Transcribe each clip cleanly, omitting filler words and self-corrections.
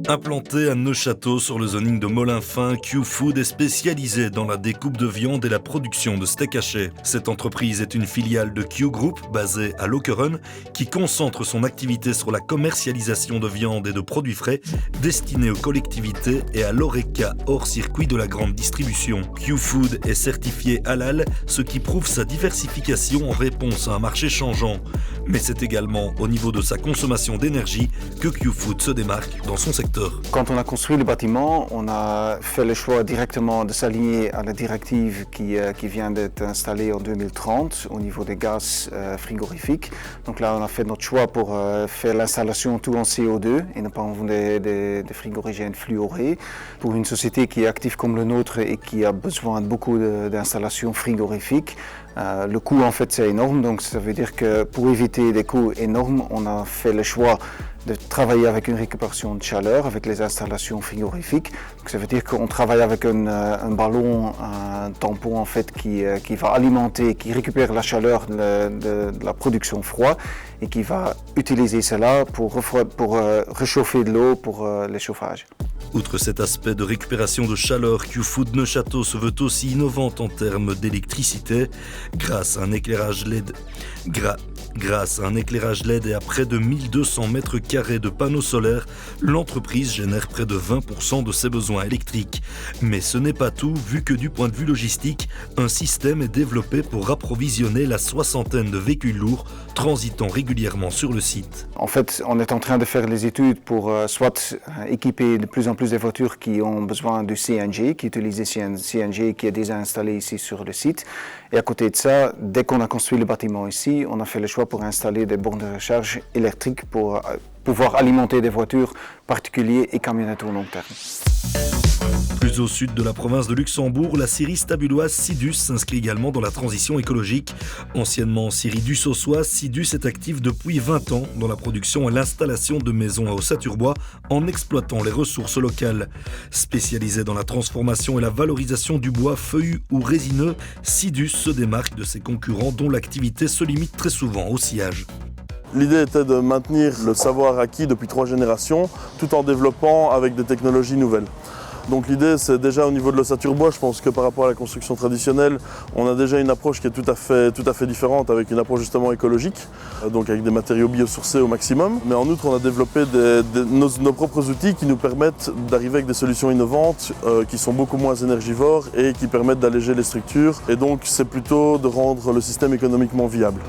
Implanté à Neufchâteau sur le zoning de Molinfin, Q-Food est spécialisé dans la découpe de viande et la production de steak haché. Cette entreprise est une filiale de Q Group basée à Lokeren qui concentre son activité sur la commercialisation de viande et de produits frais destinés aux collectivités et à l'ORECA hors circuit de la grande distribution. Q-Food est certifié halal, ce qui prouve sa diversification en réponse à un marché changeant. Mais c'est également au niveau de sa consommation d'énergie que Q-Food se démarque dans son secteur. Quand on a construit le bâtiment, on a fait le choix directement de s'aligner à la directive qui vient d'être installée en 2030 au niveau des gaz frigorifiques. Donc là, on a fait notre choix pour faire l'installation tout en CO2 et ne pas en des frigorigènes fluorés. Pour une société qui est active comme le nôtre et qui a besoin de beaucoup d'installations frigorifiques, le coût en fait c'est énorme, donc ça veut dire que pour éviter des coûts énormes, on a fait le choix de travailler avec une récupération de chaleur, avec les installations frigorifiques. Donc ça veut dire qu'on travaille avec un ballon, un tampon en fait qui va alimenter, qui récupère la chaleur de la production froid et qui va utiliser cela pour réchauffer de l'eau pour le chauffage. Outre cet aspect de récupération de chaleur, Q-Food Neufchâteau se veut aussi innovante en termes d'électricité grâce à un éclairage LED. Grâce à un éclairage LED et à près de 1200 mètres carrés de panneaux solaires, l'entreprise génère près de 20% de ses besoins électriques. Mais ce n'est pas tout, vu que du point de vue logistique, un système est développé pour approvisionner la soixantaine de véhicules lourds transitant régulièrement sur le site. En fait, on est en train de faire les études pour soit équiper de plus en plus des voitures qui ont besoin du CNG, qui utilisent le CNG qui est déjà installé ici sur le site. Et à côté de ça, dès qu'on a construit le bâtiment ici, on a fait le choix pour installer des bornes de recharge électriques pour pouvoir alimenter des voitures particulières et camionnettes au long terme. Plus au sud de la province de Luxembourg, la scierie stabuloise Sidus s'inscrit également dans la transition écologique. Anciennement scierie dussauçoise, Sidus est active depuis 20 ans dans la production et l'installation de maisons à ossature-bois en exploitant les ressources locales. Spécialisée dans la transformation et la valorisation du bois feuillu ou résineux, Sidus se démarque de ses concurrents dont l'activité se limite très souvent au sciage. L'idée était de maintenir le savoir acquis depuis 3 générations tout en développant avec des technologies nouvelles. Donc l'idée c'est déjà au niveau de l'ossature bois, je pense que par rapport à la construction traditionnelle, on a déjà une approche qui est tout à fait différente avec une approche justement écologique, donc avec des matériaux biosourcés au maximum. Mais en outre on a développé nos propres outils qui nous permettent d'arriver avec des solutions innovantes qui sont beaucoup moins énergivores et qui permettent d'alléger les structures. Et donc c'est plutôt de rendre le système économiquement viable.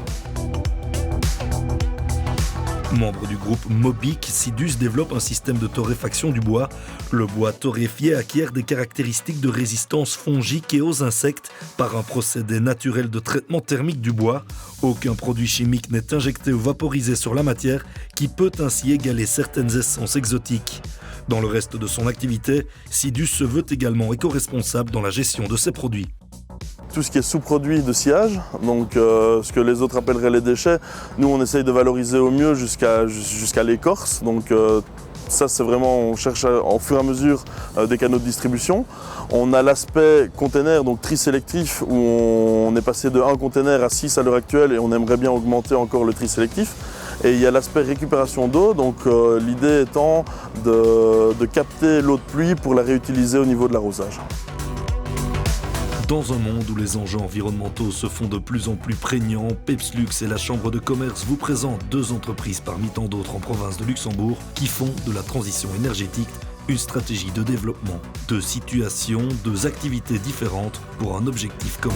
Membre du groupe Mobic, Sidus développe un système de torréfaction du bois. Le bois torréfié acquiert des caractéristiques de résistance fongique et aux insectes par un procédé naturel de traitement thermique du bois. Aucun produit chimique n'est injecté ou vaporisé sur la matière qui peut ainsi égaler certaines essences exotiques. Dans le reste de son activité, Sidus se veut également éco-responsable dans la gestion de ses produits. Tout ce qui est sous-produit de sciage, donc ce que les autres appelleraient les déchets, nous on essaye de valoriser au mieux jusqu'à l'écorce. Donc ça c'est vraiment, on cherche en fur et à mesure des canaux de distribution. On a l'aspect container, donc tri sélectif, où on est passé de 1 container à 6 à l'heure actuelle et on aimerait bien augmenter encore le tri sélectif. Et il y a l'aspect récupération d'eau, donc l'idée étant de capter l'eau de pluie pour la réutiliser au niveau de l'arrosage. Dans un monde où les enjeux environnementaux se font de plus en plus prégnants, Pepslux et la Chambre de commerce vous présentent 2 entreprises parmi tant d'autres en province de Luxembourg qui font de la transition énergétique une stratégie de développement. 2 situations, 2 activités différentes pour un objectif commun.